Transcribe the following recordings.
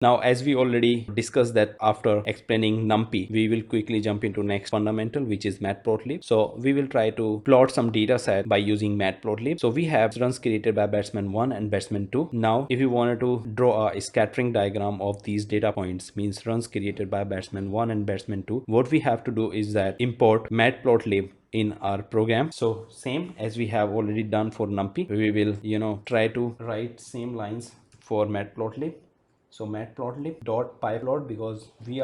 Now, as we already discussed that after explaining NumPy, we will quickly jump into next fundamental, which is matplotlib. So we will try to plot some data set by using matplotlib. So we have runs created by batsman 1 and batsman 2. Now, if you wanted to draw a scattering diagram of these data points, means runs created by batsman 1 and batsman 2, what we have to do is that import matplotlib in our program. So same as we have already done for NumPy, we will try to write same lines for matplotlib. So matplotlib dot pyplot, because we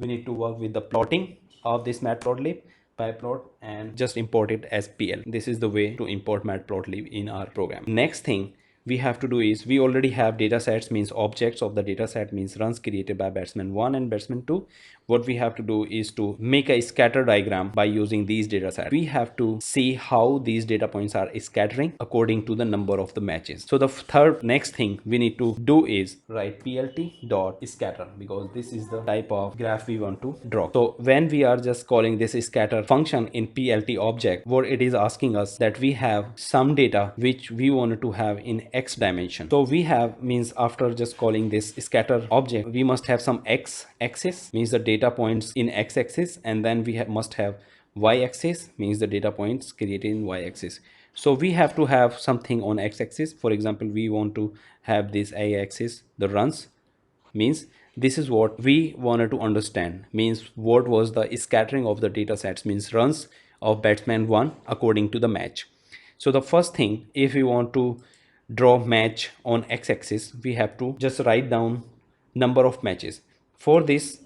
need to work with the plotting of this matplotlib pyplot, and just import it as pl. This is the way to import matplotlib in our program. Next thing we have to do is, we already have data sets, means objects of the data set, means runs created by batsman 1 and batsman 2. What we have to do is to make a scatter diagram by using these data sets. We have to see how these data points are scattering according to the number of the matches. So the third next thing we need to do is write plt dot scatter, because this is the type of graph we want to draw. So when we are just calling this scatter function in plt object, what it is asking us that we have some data which we wanted to have in x dimension. So we have, means after just calling this scatter object, we must have some x axis, means the data points in x axis, and then we must have y axis, means the data points created in y axis. So we have to have something on x axis. For example, we want to have this y axis, the runs, means this is what we wanted to understand, means what was the scattering of the data sets, means runs of batsman 1 according to the match. So the first thing, if we want to draw match on x-axis, we have to just write down number of matches. For this,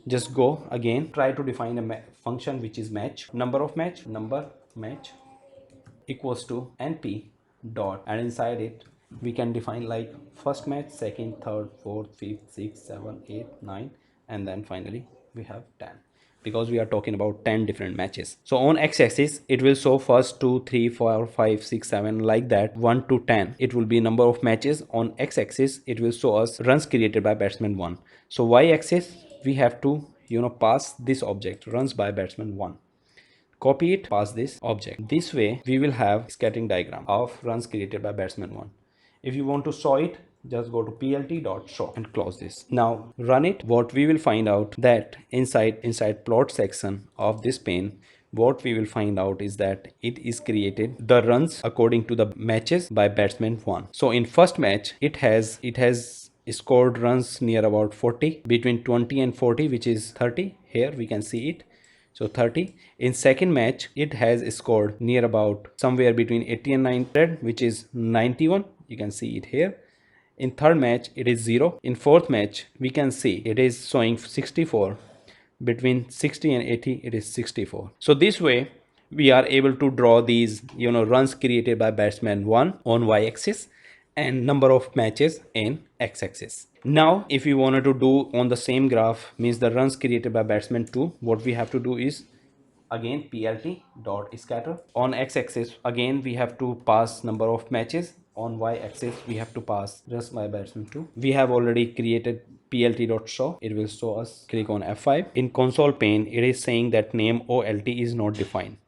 just go again, try to define a function which is match, number of match, number match equals to np dot, and inside it we can define like first match, second, third, fourth, fifth, sixth, seven, eight, nine, and then finally we have 10, because we are talking about 10 different matches. So on x-axis it will show first 2 3 4 5 6 7 like that, 1 to 10 it will be number of matches. On x-axis it will show us runs created by batsman 1. So y-axis we have to pass this object runs by batsman 1, copy it, pass this object. This way we will have scattering diagram of runs created by batsman 1. If you want to show it, just go to plt.show and close this. Now run it. What we will find out that inside plot section of this pane, what we will find out is that it is created the runs according to the matches by batsman 1. So in first match it has scored runs near about 40, between 20 and 40, which is 30. Here we can see it. So 30. In second match it has scored near about somewhere between 80 and 900, which is 91. You can see it here. In third match it is 0. In fourth match we can see it is showing 64. Between 60 and 80 it is 64. So this way we are able to draw these runs created by batsman 1 on y-axis and number of matches in x-axis. Now if we wanted to do on the same graph, means the runs created by batsman 2, what we have to do is again plt dot scatter. On x-axis again we have to pass number of matches. On y-axis we have to pass just by batsman 2. We have already created plt.show. It will show us. Click on F5. In console pane it is saying that name OLT is not defined.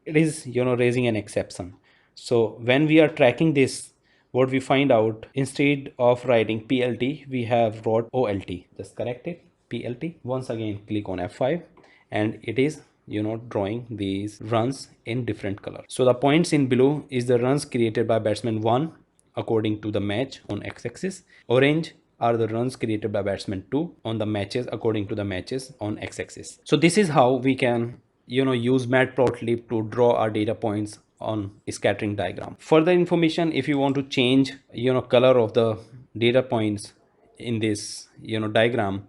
It is raising an exception. So when we are tracking this, what we find out, instead of writing plt we have wrote olt. Just correct it, plt. Once again click on F5 and it is drawing these runs in different color. So the points in blue is the runs created by batsman 1 according to the match on x-axis. Orange are the runs created by batsman 2 on the matches according to the matches on x-axis. So this is how we can use matplotlib to draw our data points on scattering diagram. Further information, if you want to change color of the data points in this diagram,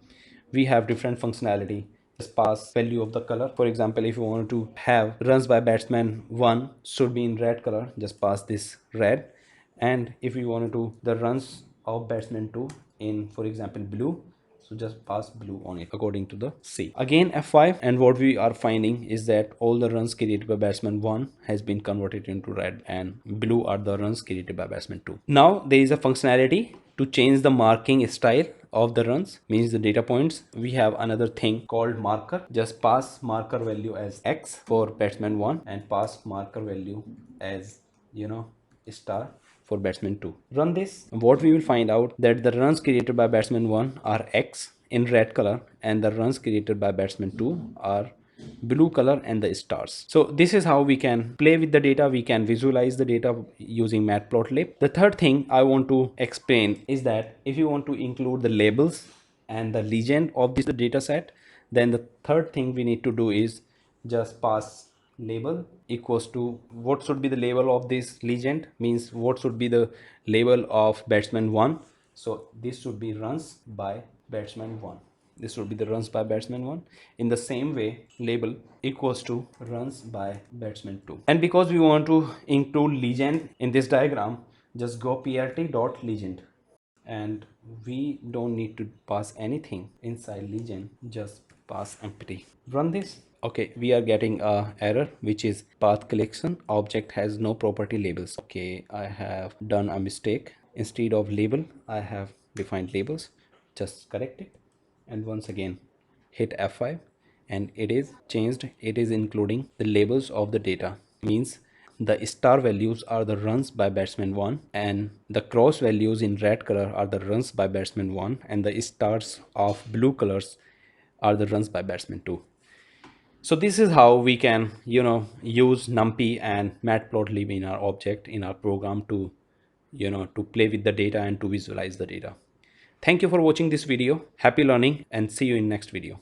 we have different functionality. Just pass value of the color. For example, if you want to have runs by batsman 1 should be in red color, just pass this red. And if you want to do the runs of batsman 2 in, for example, blue, so just pass blue on it according to the C. Again F5, and what we are finding is that all the runs created by batsman 1 has been converted into red, and blue are the runs created by batsman 2. Now there is a functionality to change the marking style of the runs, means the data points. We have another thing called marker. Just pass marker value as X for batsman 1 and pass marker value as star for batsman 2. Run this. What we will find out that the runs created by batsman 1 are X in red color and the runs created by batsman 2 are blue color and the stars. So this is how we can play with the data. We can visualize the data using matplotlib. The third thing I want to explain is that if you want to include the labels and the legend of this data set, then the third thing we need to do is just pass label equals to what should be the label of this legend, means what should be the label of batsman 1. So this should be runs by batsman 1. This would be the runs by batsman 1. In the same way, label equals to runs by batsman 2. And because we want to include legend in this diagram, just go prt dot legend, and we don't need to pass anything inside legend, just pass empty. Run this. Okay, we are getting a error which is path collection object has no property labels. Okay, I have done a mistake. Instead of label, I have defined labels. Just correct it, and once again hit F5, and it is changed. It is including the labels of the data, means the star values are the runs by batsman 1 and the cross values in red color are the runs by batsman 1 and the stars of blue colors are the runs by batsman 2. So this is how we can use numpy and matplotlib in our object, in our program, to to play with the data and to visualize the data. Thank you for watching this video. Happy learning and see you in next video.